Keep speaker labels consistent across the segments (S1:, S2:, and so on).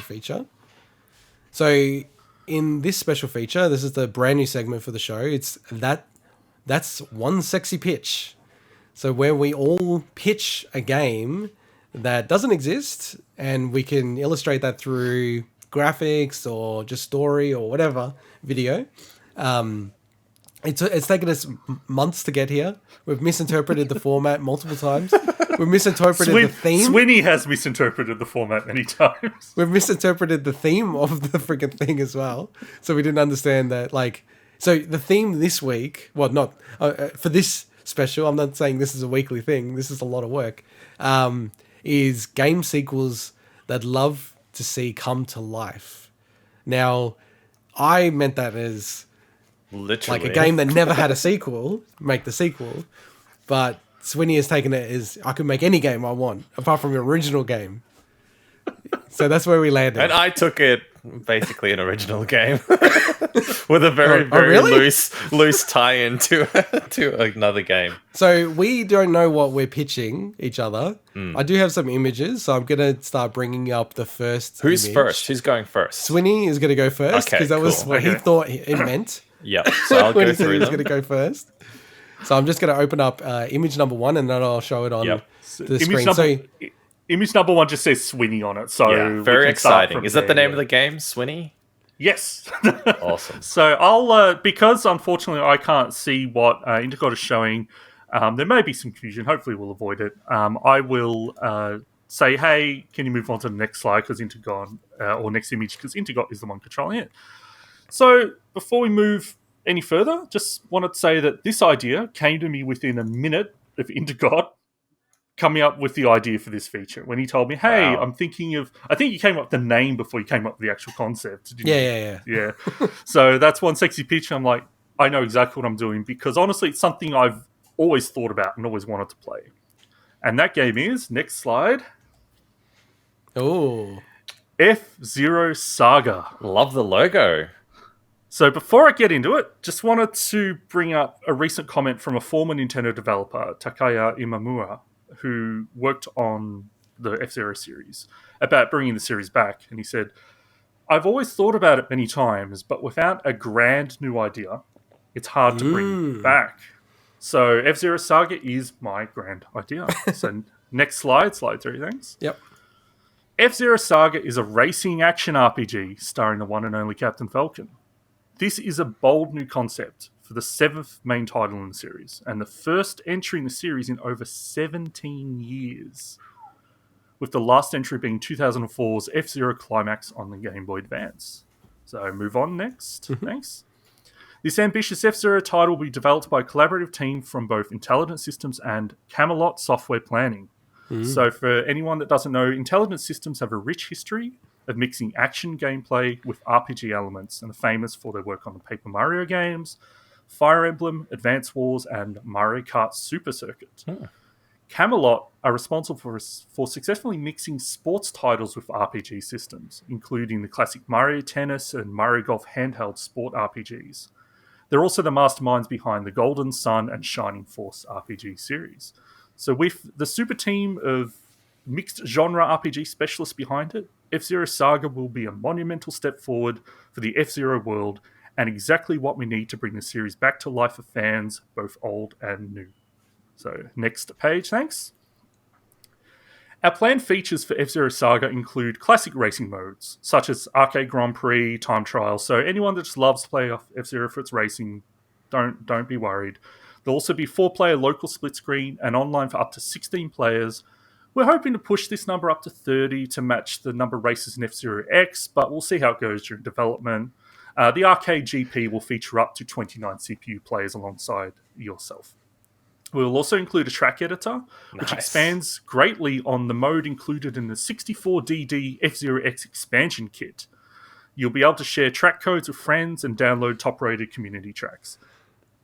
S1: feature. So in this special feature, this is the brand new segment for the show. That's one sexy pitch. So where we all pitch a game that doesn't exist, and we can illustrate that through graphics or just story or whatever video. It's taken us months to get here. We've misinterpreted the format multiple times. We've misinterpreted the theme.
S2: Swinny has misinterpreted the format many times.
S1: We've misinterpreted the theme of the freaking thing as well. So we didn't understand that. So the theme this week, well, not for this special, I'm not saying this is a weekly thing. This is a lot of work. Is game sequels that love to see come to life. Now, I meant that as
S3: literally
S1: like a game that never had a sequel, make the sequel. But Swinny has taken it as I can make any game I want, apart from the original game. So that's where we landed.
S3: And I took it basically an original game with a very
S1: really?
S3: loose tie-in to another game.
S1: So we don't know what we're pitching each other. I do have some images, so I'm going to start bringing up the first
S3: Who's
S1: image.
S3: first? Who's going first?
S1: Swinny is going to go first, because that was
S3: cool.
S1: what he thought it meant.
S3: Yeah, so I'll
S1: When
S3: go
S1: he said
S3: through
S1: he was
S3: them.
S1: going to go first. So I'm just going to open up image number 1, and then I'll show it on the screen.
S2: Image number 1 just says Swinny on it, so
S3: Yeah, very exciting. Is that the name of the game, Swinny?
S2: Yes.
S3: Awesome.
S2: So I'll because unfortunately I can't see what integot is showing. There may be some confusion. Hopefully we'll avoid it. I will say, hey, can you move on to the next slide because integot or next image because integot is the one controlling it. So before we move any further, just wanted to say that this idea came to me within a minute of integot coming up with the idea for this feature. When he told me, hey,
S3: Wow.
S2: I'm thinking of... I think you came up with the name before you came up with the actual concept. Didn't you?
S1: Yeah.
S2: So that's one sexy pitch. I'm like, I know exactly what I'm doing because honestly, it's something I've always thought about and always wanted to play. And that game is, next slide,
S1: Oh.
S2: F-Zero Saga.
S3: Love the logo.
S2: So before I get into it, just wanted to bring up a recent comment from a former Nintendo developer, Takaya Imamura, who worked on the F-Zero series, about bringing the series back. And he said, I've always thought about it many times, but without a grand new idea, it's hard to bring back. So F-Zero Saga is my grand idea. So next slide 3, thanks.
S1: Yep.
S2: F-Zero Saga is a racing action RPG starring the one and only Captain Falcon. This is a bold new concept for the 7th main title in the series, and the first entry in the series in over 17 years, with the last entry being 2004's F-Zero Climax on the Game Boy Advance. So move on next. Thanks. This ambitious F-Zero title will be developed by a collaborative team from both Intelligent Systems and Camelot Software Planning. So for anyone that doesn't know, Intelligent Systems have a rich history of mixing action gameplay with RPG elements and are famous for their work on the Paper Mario games, Fire Emblem, Advance Wars, and Mario Kart Super Circuit. Camelot are responsible for successfully mixing sports titles with RPG systems, including the classic Mario Tennis and Mario Golf handheld sport RPGs. They're also the masterminds behind the Golden Sun and Shining Force RPG series. So with the super team of mixed genre RPG specialists behind it, F-Zero Saga will be a monumental step forward for the F-Zero world and exactly what we need to bring the series back to life for fans, both old and new. So, next page, thanks. Our planned features for F-Zero Saga include classic racing modes, such as Arcade Grand Prix, Time Trial, so anyone that just loves to play F-Zero for its racing, don't be worried. There'll also be 4-player local split screen and online for up to 16 players. We're hoping to push this number up to 30 to match the number of races in F-Zero X, but we'll see how it goes during development. The Arcade GP will feature up to 29 CPU players alongside yourself. We'll also include a track editor, which expands greatly on the mode included in the 64DD F-Zero X expansion kit. You'll be able to share track codes with friends and download top-rated community tracks.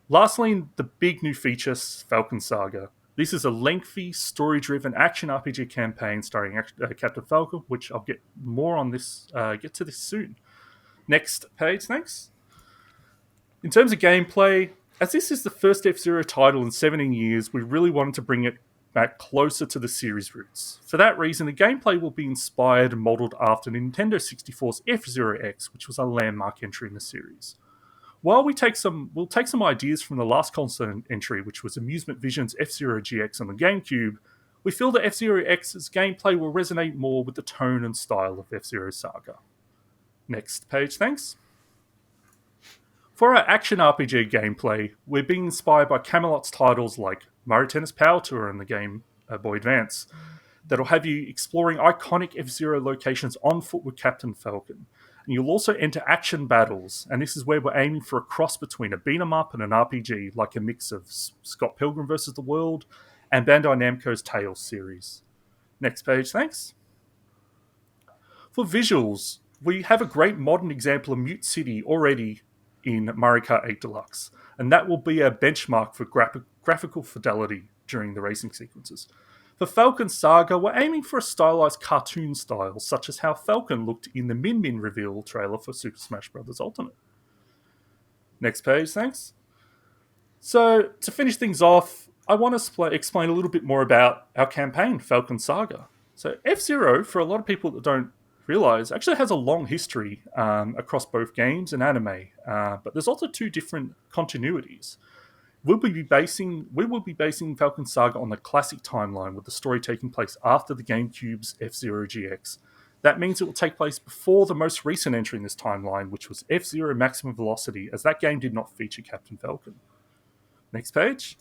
S2: Lastly, the big new feature, Falcon Saga. This is a lengthy, story-driven action RPG campaign starring Captain Falcon, which I'll get more on this, get to this soon. Next page, thanks. In terms of gameplay, as this is the first F-Zero title in 17 years, we really wanted to bring it back closer to the series' roots. For that reason, the gameplay will be inspired and modelled after Nintendo 64's F-Zero X, which was a landmark entry in the series. While we'll take some ideas from the last console entry, which was Amusement Vision's F-Zero GX on the GameCube, we feel that F-Zero X's gameplay will resonate more with the tone and style of F-Zero Saga. Next page, thanks. For our action RPG gameplay, we're being inspired by Camelot's titles like Mario Tennis Power Tour and the Game Boy Advance, that'll have you exploring iconic F-Zero locations on foot with Captain Falcon. And you'll also enter action battles, and this is where we're aiming for a cross between a beat-em-up and an RPG, like a mix of Scott Pilgrim vs. the World and Bandai Namco's Tales series. Next page, thanks. For visuals, we have a great modern example of Mute City already in Mario Kart 8 Deluxe, and that will be a benchmark for graphical fidelity during the racing sequences. For Falcon Saga, we're aiming for a stylized cartoon style, such as how Falcon looked in the Min Min reveal trailer for Super Smash Bros. Ultimate. Next page, thanks. So, to finish things off, I want to explain a little bit more about our campaign, Falcon Saga. So, F-Zero, for a lot of people that don't realize, actually has a long history across both games and anime, but there's also two different continuities. We will be basing Falcon Saga on the classic timeline, with the story taking place after the GameCube's F-Zero GX. That means it will take place before the most recent entry in this timeline, which was F-Zero Maximum Velocity, as that game did not feature Captain Falcon. Next page.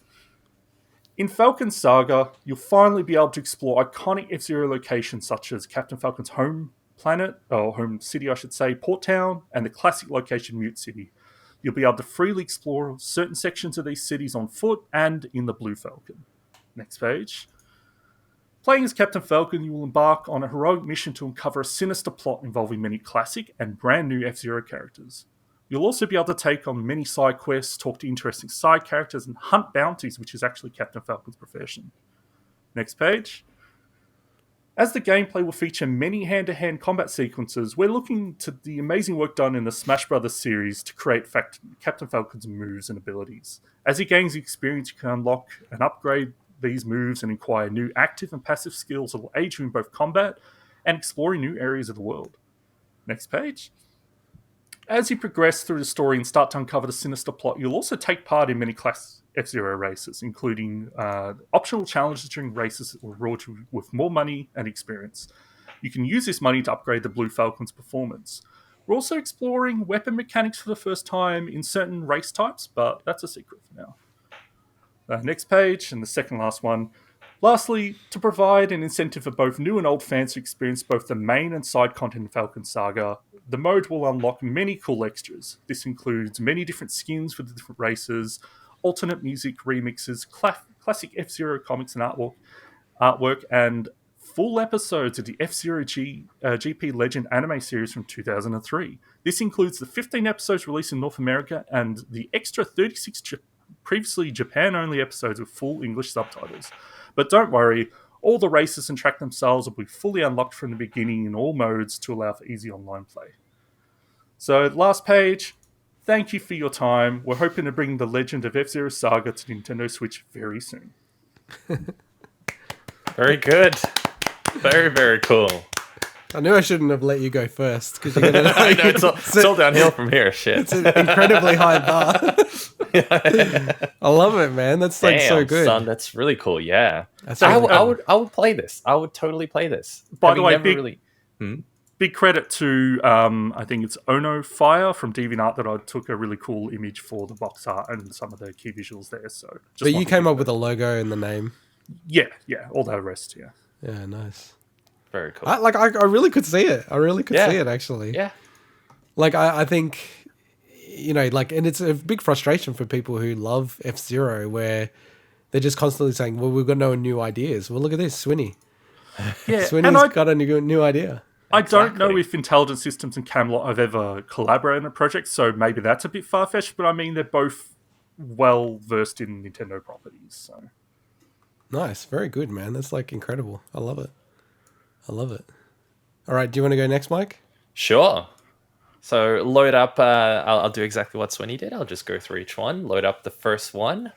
S2: In Falcon Saga, you'll finally be able to explore iconic F-Zero locations such as Captain Falcon's home city, Port Town, and the classic location Mute City. You'll be able to freely explore certain sections of these cities on foot and in the Blue Falcon. Next page. Playing as Captain Falcon, you will embark on a heroic mission to uncover a sinister plot involving many classic and brand new F-Zero characters. You'll also be able to take on many side quests, talk to interesting side characters, and hunt bounties, which is actually Captain Falcon's profession. Next page. As the gameplay will feature many hand-to-hand combat sequences, we're looking to the amazing work done in the Smash Bros. Series to create Captain Falcon's moves and abilities. As he gains experience, you can unlock and upgrade these moves and acquire new active and passive skills that will aid you in both combat and exploring new areas of the world. Next page. As you progress through the story and start to uncover the sinister plot, you'll also take part in many class F-Zero races, including optional challenges during races that will reward you with more money and experience. You can use this money to upgrade the Blue Falcon's performance. We're also exploring weapon mechanics for the first time in certain race types, but that's a secret for now. Next page, and the second last one. Lastly, to provide an incentive for both new and old fans to experience both the main and side content in Falcon Saga, the mode will unlock many cool extras. This includes many different skins for the different races, alternate music remixes, classic F-Zero comics and artwork, and full episodes of the F-Zero GP Legend anime series from 2003. This includes the 15 episodes released in North America and the extra 36 previously Japan-only episodes with full English subtitles. But don't worry, all the races and track themselves will be fully unlocked from the beginning in all modes to allow for easy online play. So, last page. Thank you for your time. We're hoping to bring the Legend of F-Zero Saga to Nintendo Switch very soon.
S3: Very good. Very, very cool.
S1: I knew I shouldn't have let you go first, because you're gonna.
S3: I know, it's all downhill from here. Shit.
S1: It's an incredibly high bar. I love it, man. That's like so good.
S3: Son, that's really cool. Yeah,
S1: That's
S3: I
S1: really
S3: would play this. I would totally play this.
S2: By the way, big credit to I think it's Ono Fire from DeviantArt that I took a really cool image for the box art and some of the key visuals there. So,
S1: but you came up with a logo and the name.
S2: Yeah, all the rest. Yeah.
S1: Yeah, nice.
S3: Very cool.
S1: I really could see it. I really could see it, actually.
S3: Yeah.
S1: Like, I think, you know, like, and it's a big frustration for people who love F-Zero, where they're just constantly saying, well, we've got no new ideas. Well, look at this, Swinny.
S2: Yeah,
S1: Swinny's got a new idea.
S2: I don't know if Intelligent Systems and Camelot have ever collaborated on a project, so maybe that's a bit far-fetched, but I mean, they're both well-versed in Nintendo properties, so...
S1: Nice. Very good, man. That's, like, incredible. I love it. All right, do you want to go next, Mike?
S3: Sure. So load up, I'll do exactly what Swinny did. I'll just go through each one. Load up the first one.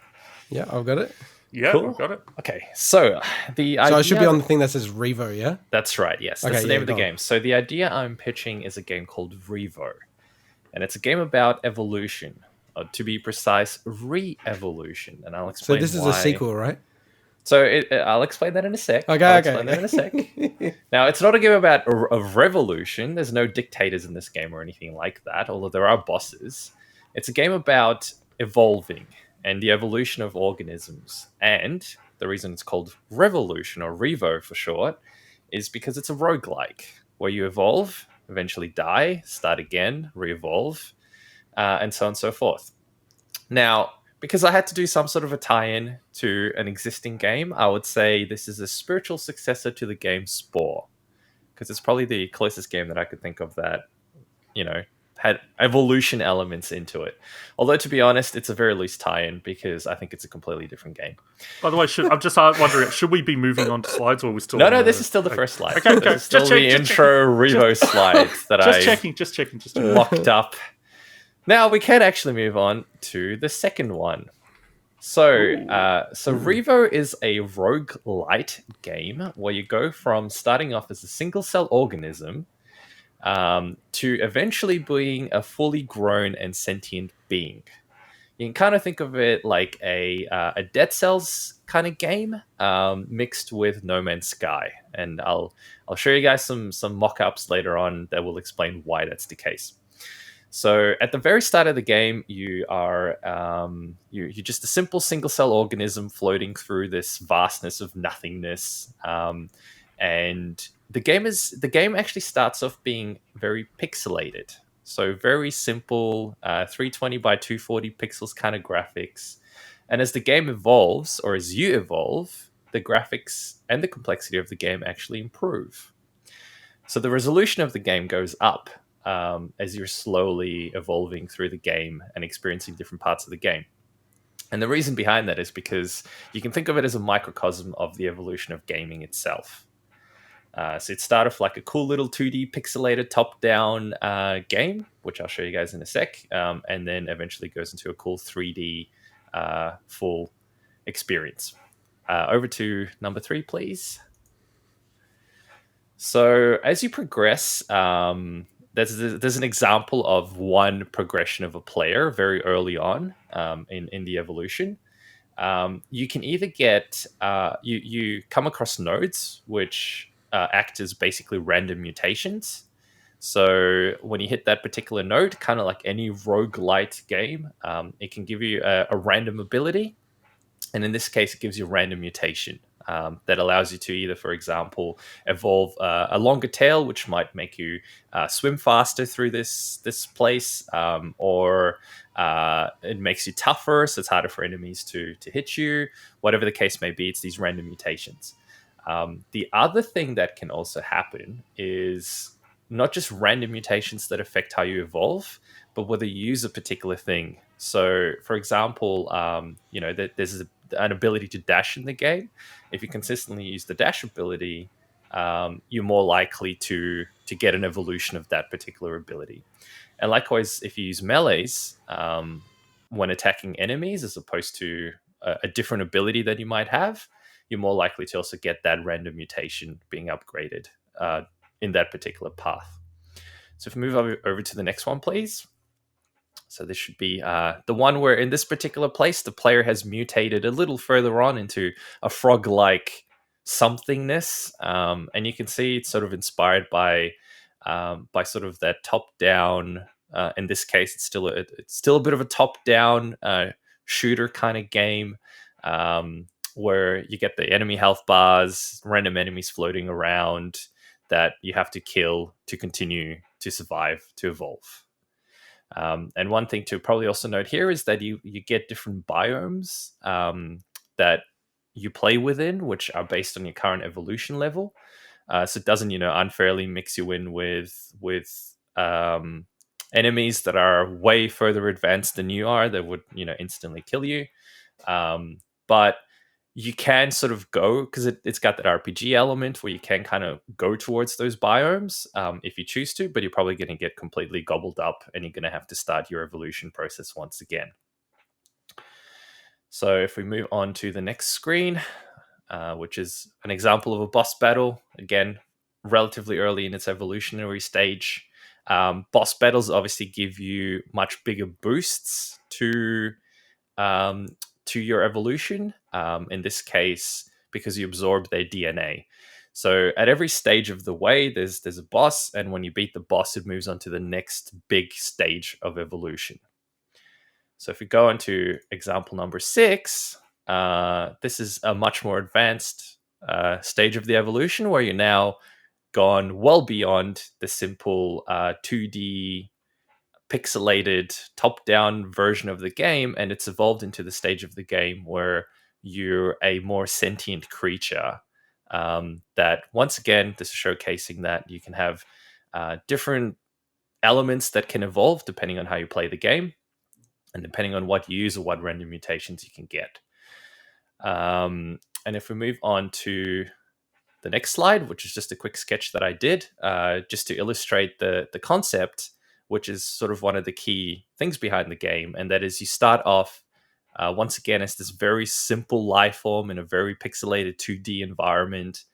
S1: Yeah, I've got it.
S2: Yeah,
S3: Cool.
S2: I've got it.
S3: Okay, so the idea...
S1: So I should be on the thing that says Revo, yeah?
S3: That's right, yes. That's
S1: Okay,
S3: the name
S1: yeah,
S3: of the
S1: go on.
S3: game. So the idea I'm pitching is a game called Revo. And it's a game about evolution. To be precise, re-evolution. And I'll
S1: So
S3: explain
S1: this is
S3: why.
S1: a sequel, right?
S3: So I'll explain that in a sec.
S1: Okay,
S3: I'll
S1: okay.
S3: explain that in a sec. Now, it's not a game about a revolution. There's no dictators in this game or anything like that, although there are bosses. It's a game about evolving and the evolution of organisms. And the reason it's called Revolution, or Revo for short, is because it's a roguelike where you evolve, eventually die, start again, re-evolve, and so on and so forth. Now, because I had to do some sort of a tie-in to an existing game, I would say this is a spiritual successor to the game Spore, because it's probably the closest game that I could think of that, had evolution elements into it. Although, to be honest, it's a very loose tie-in because I think it's a completely different game.
S2: By the way, I'm just wondering, should we be moving on to slides, or are we still?
S3: No, this is still the first slide.
S2: Okay.
S3: This is still the intro Revo slides that
S2: just checking.
S3: mocked up. Now we can actually move on to the second one. So Revo is a roguelite game where you go from starting off as a single cell organism to eventually being a fully grown and sentient being. You can kind of think of it like a Dead Cells kind of game mixed with No Man's Sky, and I'll show you guys some mock-ups later on that will explain why that's the case. So at the very start of the game, you are you're just a simple single cell organism floating through this vastness of nothingness, and the game actually starts off being very pixelated. So very simple, 320 by 240 pixels kind of graphics. And as the game evolves, or as you evolve, the graphics and the complexity of the game actually improve. So the resolution of the game goes up as you're slowly evolving through the game and experiencing different parts of the game. And the reason behind that is because you can think of it as a microcosm of the evolution of gaming itself. So it started off like a cool little 2D pixelated top-down game, which I'll show you guys in a sec, and then eventually goes into a cool 3D full experience. Over to number 3, please. So as you progress, there's an example of one progression of a player very early on in the evolution. You can either get you come across nodes which act as basically random mutations. So when you hit that particular node, kind of like any roguelite game, it can give you a random ability, and in this case, it gives you a random mutation. That allows you to either, for example, evolve a longer tail, which might make you swim faster through this place, or it makes you tougher, so it's harder for enemies to hit you. Whatever the case may be, it's these random mutations. The other thing that can also happen is not just random mutations that affect how you evolve, but whether you use a particular thing. So, for example, there's an ability to dash in the game. If you consistently use the dash ability, you're more likely to get an evolution of that particular ability. And likewise, if you use melees when attacking enemies, as opposed to a different ability that you might have, you're more likely to also get that random mutation being upgraded in that particular path. So if we move over to the next one, please. So this should be the one where in this particular place, the player has mutated a little further on into a frog-like somethingness. And you can see it's sort of inspired by sort of that top-down, in this case, it's still a bit of a top-down shooter kind of game, where you get the enemy health bars, random enemies floating around that you have to kill to continue to survive, to evolve. And one thing to probably also note here is that you get different biomes that you play within, which are based on your current evolution level. So it doesn't, unfairly mix you in with enemies that are way further advanced than you are that would, instantly kill you. But you can sort of go, because it's got that RPG element where you can kind of go towards those biomes if you choose to, but you're probably going to get completely gobbled up and you're going to have to start your evolution process once again. So if we move on to the next screen, which is an example of a boss battle, again, relatively early in its evolutionary stage. Boss battles obviously give you much bigger boosts to your evolution. In this case, because you absorb their DNA. So at every stage of the way, there's a boss, and when you beat the boss, it moves on to the next big stage of evolution. So if we go into example number 6, this is a much more advanced stage of the evolution where you're now gone well beyond the simple 2D pixelated top-down version of the game, and it's evolved into the stage of the game where you're a more sentient creature. That once again, this is showcasing that you can have different elements that can evolve depending on how you play the game and depending on what you use or what random mutations you can get. And if we move on to the next slide, which is just a quick sketch that I did, just to illustrate the concept, which is sort of one of the key things behind the game, and that is you start off once again as this very simple life form in a very pixelated 2D environment,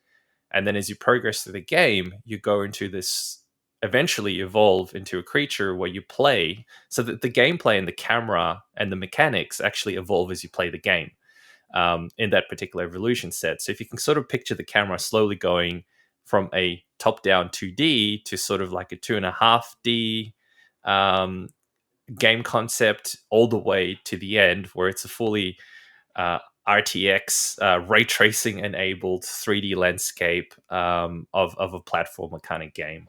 S3: and then as you progress through the game, you go into this eventually evolve into a creature where you play, so that the gameplay and the camera and the mechanics actually evolve as you play the game in that particular evolution set. So if you can sort of picture the camera slowly going from a top-down 2D to sort of like a 2.5D game concept all the way to the end where it's a fully RTX ray tracing enabled 3D landscape of a platformer kind of game.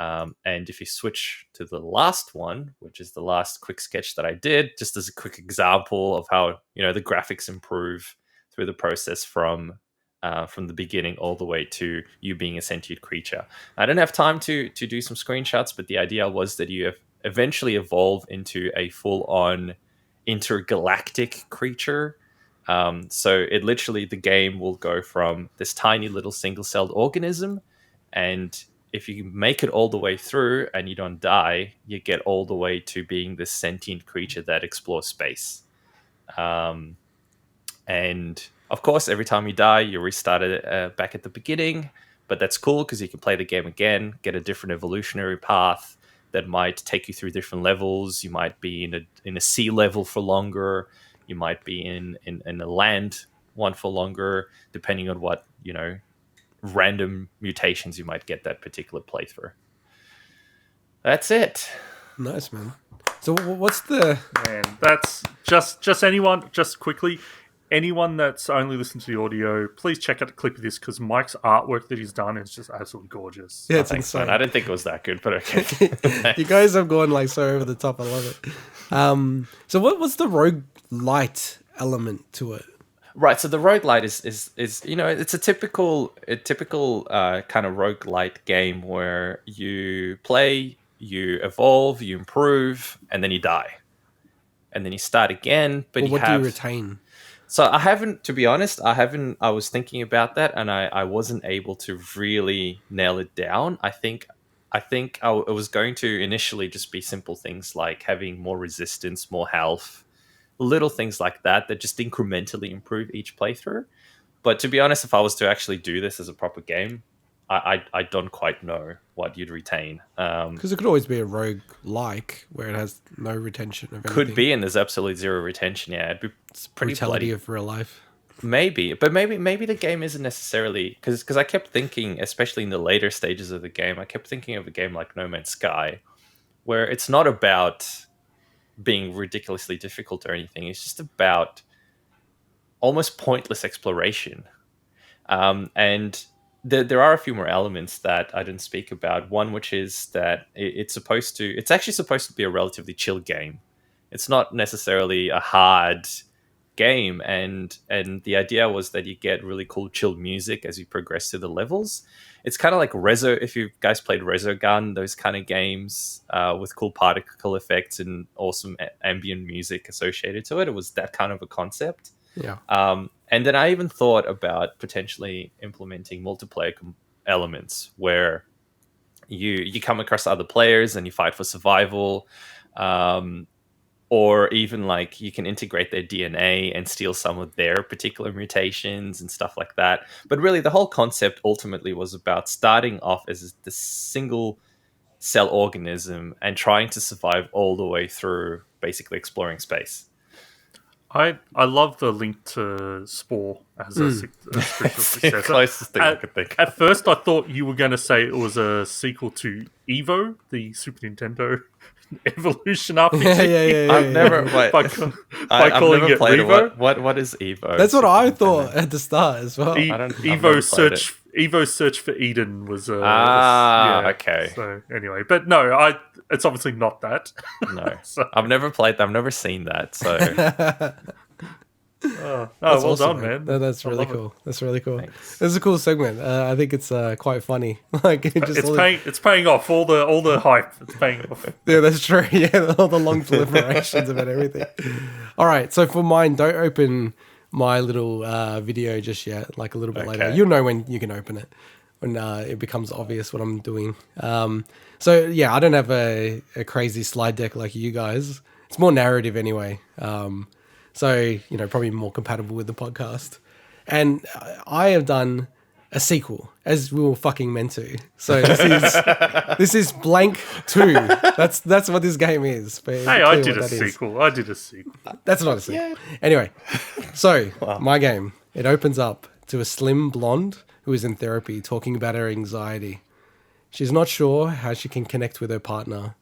S3: And if you switch to the last one, which is the last quick sketch that I did, just as a quick example of how the graphics improve through the process from the beginning all the way to you being a sentient creature. I didn't have time to do some screenshots, but the idea was that you eventually evolve into a full-on intergalactic creature. So it literally, the game will go from this tiny little single-celled organism, and if you make it all the way through and you don't die, you get all the way to being this sentient creature that explores space. And of course, every time you die, you restart it back at the beginning. But that's cool because you can play the game again, get a different evolutionary path that might take you through different levels. You might be in a sea level for longer. You might be in a land one for longer, depending on what, random mutations you might get that particular playthrough. That's it.
S1: Nice, man. So what's the...
S2: And that's just anyone, just quickly, anyone that's only listened to the audio, please check out a clip of this because Mike's artwork that he's done is just absolutely gorgeous.
S1: Yeah, it's insane.
S3: I didn't think it was that good, but okay.
S1: You guys have gone like so over the top. I love it. So what's the roguelite element to it?
S3: Right, so the roguelite is it's a typical kind of roguelite game where you play, you evolve, you improve, and then you die. And then you start again, but
S1: what do you retain?
S3: So I was thinking about that, and I wasn't able to really nail it down. I think it was going to initially just be simple things like having more resistance, more health, little things like that just incrementally improve each playthrough. But to be honest, if I was to actually do this as a proper game, I don't quite know what you'd retain.
S1: Because it could always be a rogue-like where it has no retention of anything.
S3: Could be, and there's absolute zero retention. Yeah, it's pretty
S1: brutality
S3: bloody.
S1: Of real life.
S3: Maybe the game isn't necessarily because I kept thinking, especially in the later stages of the game, I kept thinking of a game like No Man's Sky, where it's not about being ridiculously difficult or anything. It's just about almost pointless exploration. And there are a few more elements that I didn't speak about. One, which is that it's actually supposed to be a relatively chill game. It's not necessarily a hard game, and the idea was that you get really cool chill music as you progress through the levels. It's kind of like if you guys played Resogun, those kind of games with cool particle effects and awesome ambient music associated to it. It was that kind of a concept.
S1: Yeah.
S3: And then I even thought about potentially implementing multiplayer elements where you come across other players and you fight for survival. or even like you can integrate their DNA and steal some of their particular mutations and stuff like that. But really, the whole concept ultimately was about starting off as the single cell organism and trying to survive all the way through basically exploring space.
S2: I love the link to Spore as a spiritual
S3: It's the
S2: successor.
S3: closest thing I could think of.
S2: At first, I thought you were going to say it was a sequel to Evo, the Super Nintendo evolution RPG.
S3: I've never
S2: By
S3: I've
S2: calling
S3: never
S2: it
S3: played
S2: Revo.
S3: What is Evo?
S1: That's what
S3: Super
S1: I
S3: Nintendo?
S1: thought at the start as well.
S3: I've never played
S2: Evo's Search for Eden was
S3: okay.
S2: So anyway, but no, it's obviously not that.
S3: No,
S2: So-
S3: I've never played that. I've never seen that. So
S2: well
S1: awesome,
S2: done, man.
S1: No, that's
S2: I
S1: really
S2: love it.
S1: cool. That's really cool.
S3: Thanks.
S1: It's a cool segment. I think it's quite funny. Like
S2: It's paying off all the hype. It's paying off.
S1: Yeah, that's true. Yeah, all the long deliberations about everything. All right, so for mine, don't open my little video just yet. Like a little bit later,
S3: Okay.
S1: you'll know when you can open it when it becomes obvious what I'm doing. So yeah, I don't have a crazy slide deck like you guys. It's more narrative anyway. So probably more compatible with the podcast. And I have done a sequel, as we were fucking meant to. So this is Blank 2. That's what this game is. But
S2: Hey, I
S1: clear
S2: did
S1: what
S2: a
S1: that is.
S2: sequel. I did a sequel.
S1: That's not a sequel. Anyway, so my game, it opens up to a slim blonde who is in therapy talking about her anxiety. She's not sure how she can connect with her partner.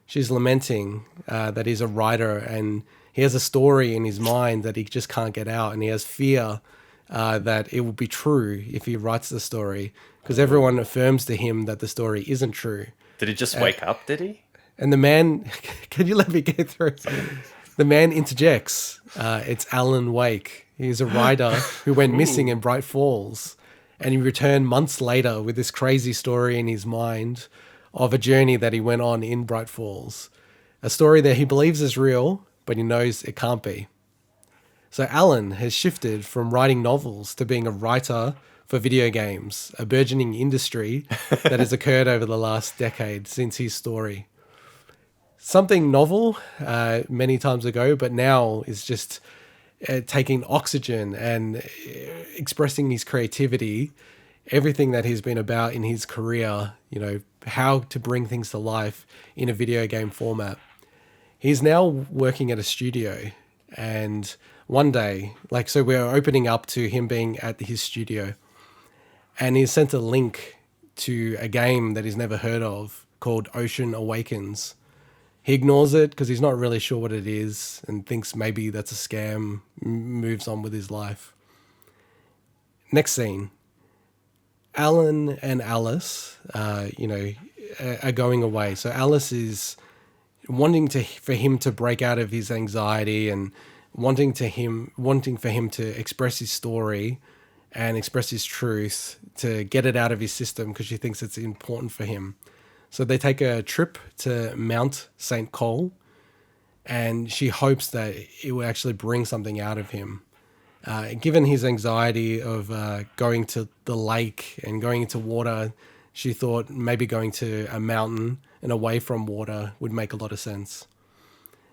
S1: She's lamenting that he's a writer and he has a story in his mind that he just can't get out, and he has fear that it will be true if he writes the story because everyone affirms to him that the story isn't true.
S3: did he just wake up? Did he?
S1: And the man, can you let me get through? The man interjects. It's Alan Wake. He's a writer who went missing in Bright Falls, and he returned months later with this crazy story in his mind of a journey that he went on in Bright Falls. A story that he believes is real, but he knows it can't be. So Alan has shifted from writing novels to being a writer for video games, a burgeoning industry that has occurred over the last decade since his story. Something novel many times ago, but now is just taking oxygen and expressing his creativity, everything that he's been about in his career, how to bring things to life in a video game format. He's now working at a studio, and one day, so we're opening up to him being at his studio, and he's sent a link to a game that he's never heard of called Ocean Awakens. He ignores it because he's not really sure what it is and thinks maybe that's a scam, moves on with his life. Next scene, Alan and Alice, are going away. So Alice is wanting for him to break out of his anxiety and wanting for him to express his story and express his truth, to get it out of his system because she thinks it's important for him. So they take a trip to Mount St. Cole, and she hopes that it will actually bring something out of him. Given his anxiety of going to the lake and going into water, she thought maybe going to a mountain and away from water would make a lot of sense.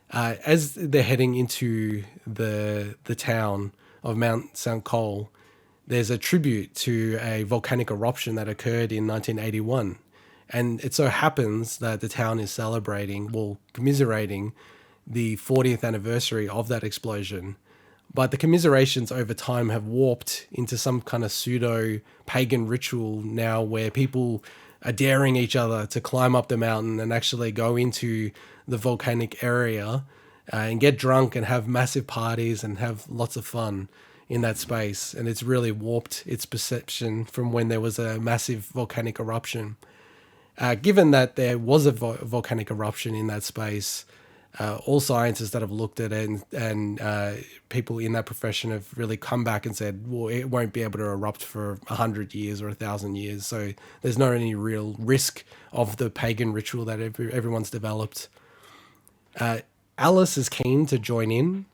S1: As they're heading into the town of Mount St. Cole, there's a tribute to a volcanic eruption that occurred in 1981. And it so happens that the town is commiserating the 40th anniversary of that explosion. But the commiserations over time have warped into some kind of pseudo-pagan ritual now where people are daring each other to climb up the mountain and actually go into the volcanic area and get drunk and have massive parties and have lots of fun in that space. And it's really warped its perception from when there was a massive volcanic eruption. Given that there was a volcanic eruption in that space, all scientists that have looked at it and people in that profession have really come back and said, well, it won't be able to erupt for 100 years or 1,000 years. So there's not any real risk of the pagan ritual that everyone's developed. Alice is keen to join in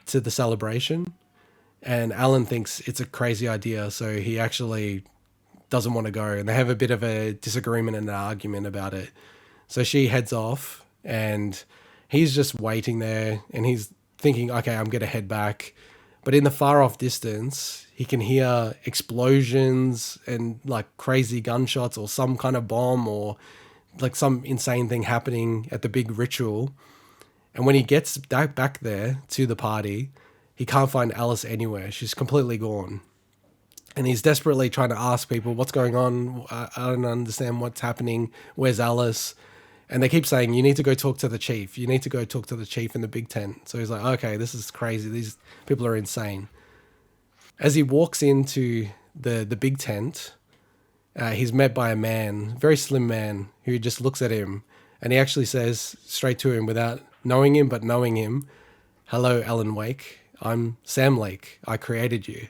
S1: to the celebration, and Alan thinks it's a crazy idea. So he actually doesn't want to go, and they have a bit of a disagreement and an argument about it. So she heads off, and he's just waiting there, and he's thinking, okay, I'm gonna head back. But in the far off distance, he can hear explosions and like crazy gunshots or some kind of bomb or like some insane thing happening at the big ritual. And when he gets back there to the party, he can't find Alice anywhere. She's completely gone. And he's desperately trying to ask people, what's going on? I don't understand what's happening. Where's Alice? And they keep saying, you need to go talk to the chief. You need to go talk to the chief in the big tent. So he's like, okay, this is crazy. These people are insane. As he walks into the big tent, he's met by a man, very slim man, who just looks at him. And he actually says straight to him without knowing him, but knowing him, hello, Alan Wake. I'm Sam Lake. I created you.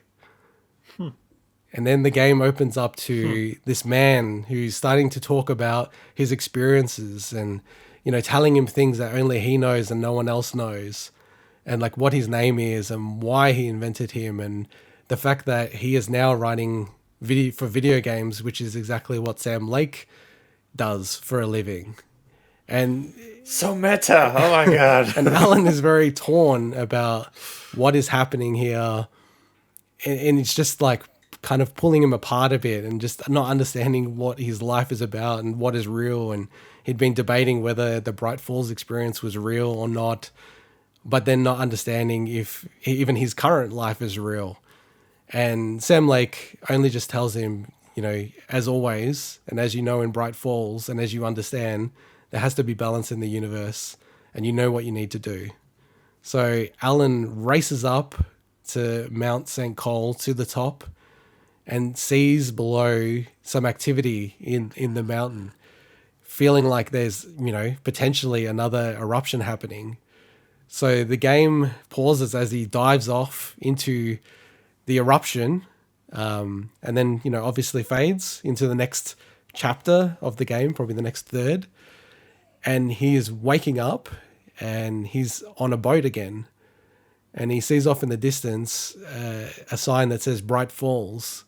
S1: And then the game opens up to this man who's starting to talk about his experiences and, you know, telling him things that only he knows and no one else knows. And like what his name is and why he invented him. And the fact that he is now writing video games, which is exactly what Sam Lake does for a living. And
S3: So meta. Oh my God.
S1: and Alan is very torn about what is happening here. And it's just like kind of pulling him apart a bit and just not understanding what his life is about and what is real. And he'd been debating whether the Bright Falls experience was real or not, but then not understanding if even his current life is real. And Sam Lake only just tells him, you know, as always, and as you know in Bright Falls, and as you understand, there has to be balance in the universe, and you know what you need to do. So Alan races up to Mount St. Cole to the top and sees below some activity in the mountain, feeling like there's, you know, potentially another eruption happening. So the game pauses as he dives off into the eruption, and then, you know, obviously fades into the next chapter of the game, probably the next third. And he is waking up and he's on a boat again. And he sees off in the distance a sign that says Bright Falls.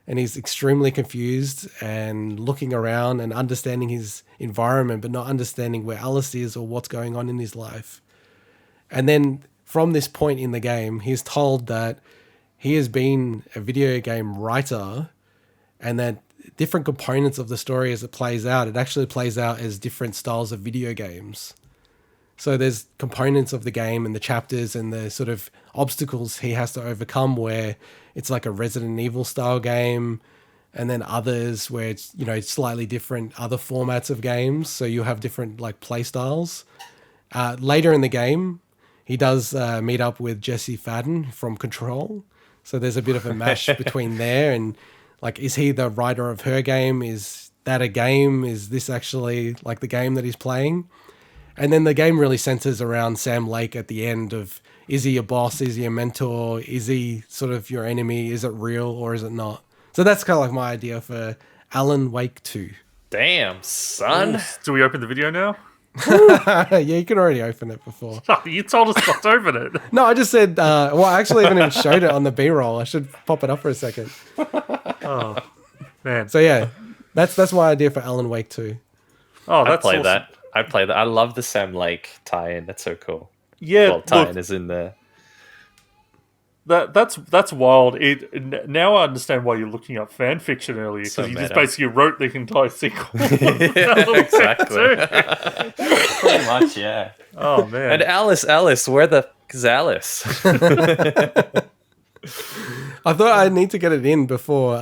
S1: And he's extremely confused and looking around and understanding his environment, but not understanding where Alice is or what's going on in his life. And then from this point in the game, he's told that he has been a video game writer and that different components of the story as it plays out, it actually plays out as different styles of video games. So there's components of the game and the chapters and the sort of obstacles he has to overcome where it's like a Resident Evil style game, and then others where it's, you know, slightly different other formats of games. So you have different like play styles. Later in the game, he does meet up with Jesse Fadden from Control. So there's a bit of a mash between there and like, is he the writer of her game? Is that a game? Is this actually like the game that he's playing? And then the game really centers around Sam Lake at the end of, is he a boss? Is he a mentor? Is he sort of your enemy? Is it real or is it not? So that's kind of like my idea for Alan Wake 2.
S3: Damn, son.
S2: Do we open the video now?
S1: Yeah, you can already open it before.
S2: Oh, you told us not to open it.
S1: No, I just said, well, I actually haven't even showed it on the B-roll. I should pop it up for a second.
S2: Oh, man.
S1: So yeah, that's my idea for Alan Wake 2.
S2: Oh,
S3: I'd
S2: that's
S3: play
S2: awesome.
S3: that. I'd play that. I love the Sam Lake tie-in. That's so cool.
S2: Yeah,
S3: Well, tie-in
S2: look,
S3: is in there.
S2: that's wild. Now I understand why you're looking up fan fiction earlier, because
S3: So
S2: you just
S3: meta.
S2: basically wrote the entire sequel.
S3: Exactly. Pretty much, yeah.
S2: Oh man.
S3: And Alice, where the is Alice?
S1: I thought I need to get it in before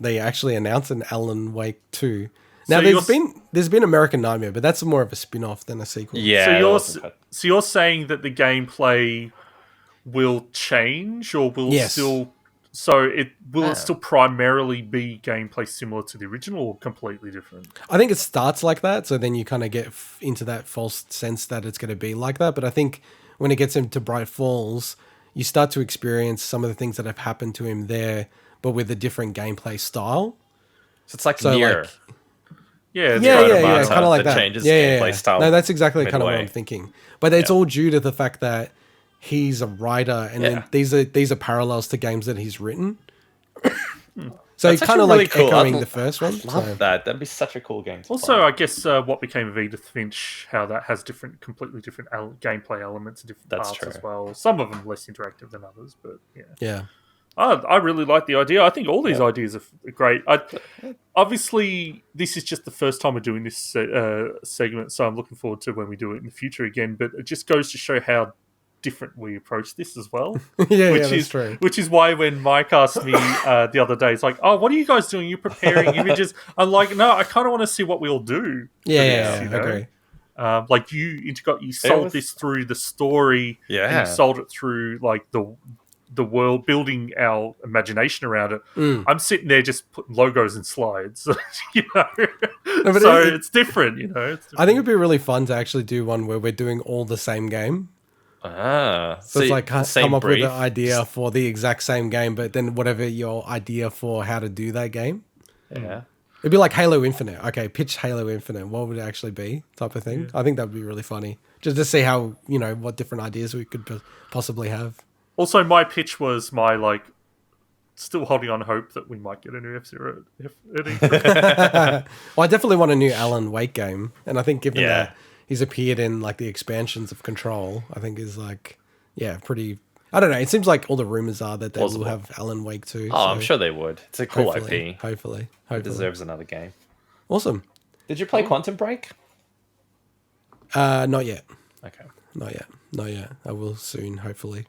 S1: they actually announce an Alan Wake 2. Now,
S2: So
S1: there's been American Nightmare, but that's more of a spin-off than a sequel.
S3: Yeah.
S2: So you're saying that the gameplay will change, or will
S1: Yes.
S2: still? So it still primarily be gameplay similar to the original, or completely different?
S1: I think it starts like that, so then you kind of get into that false sense that it's going to be like that. But I think when it gets into Bright Falls, you start to experience some of the things that have happened to him there, but with a different gameplay style.
S3: So it's like
S1: So,
S3: Nier.
S1: like-
S2: Yeah,
S1: Yeah,
S3: Right
S1: yeah,
S3: about
S1: kind of like
S3: that
S1: that.
S3: changes
S1: Yeah.
S3: gameplay style
S1: No, that's exactly kind of what
S3: midway.
S1: I'm thinking. But it's all due to the fact that he's a writer, and then these are parallels to games that he's written. So
S3: That's
S1: it's kind of
S3: actually
S1: like
S3: really cool.
S1: echoing the first one.
S3: Love
S1: so.
S3: that. That'd be such a cool game to
S2: Also,
S3: play.
S2: I guess what became of Edith Finch, how that has completely different gameplay elements and different
S3: That's
S2: parts
S3: true.
S2: as well. Some of them less interactive than others, but yeah.
S1: Yeah.
S2: I really like the idea. I think all these
S3: Yeah.
S2: ideas are great. Obviously, this is just the first time we're doing this segment, so I'm looking forward to when we do it in the future again. But it just goes to show how different we approach this as well.
S1: That's true.
S2: Which is why when Mike asked me the other day, it's like, "Oh, what are you guys doing? You're preparing images." I'm like, "No, I kind of want to see what we'll do."
S1: Yeah,
S2: you
S1: I
S2: know?
S1: agree.
S2: Like you sold this through the story, and
S3: Yeah.
S2: you sold it through like the world, building our imagination around it. I'm sitting there just putting logos and slides, you know.
S1: but
S2: So it's different, you know. It's
S1: I think it'd be really fun to actually do one where we're doing all the same game. So it's like come up with an idea for the exact same game, but then whatever your idea for how to do that game.
S3: Yeah.
S1: It'd be like Halo Infinite. Okay, pitch Halo Infinite. What would it actually be? Type of thing. I think that would be really funny. Just to see how, what different ideas we could possibly have.
S2: Also, my pitch was still holding on hope that we might get a new F-Zero.
S1: Well, I definitely want a new Alan Wake game. And I think given that he's appeared in like the expansions of Control, I think is pretty... I don't know. It seems like all the rumors are that they will have Alan Wake too.
S3: Oh, I'm sure they would. It's a cool IP.
S1: Hopefully.
S3: It deserves another game.
S1: Awesome.
S3: Did you play Quantum Break?
S1: Not yet.
S3: Okay.
S1: Not yet. I will soon, hopefully.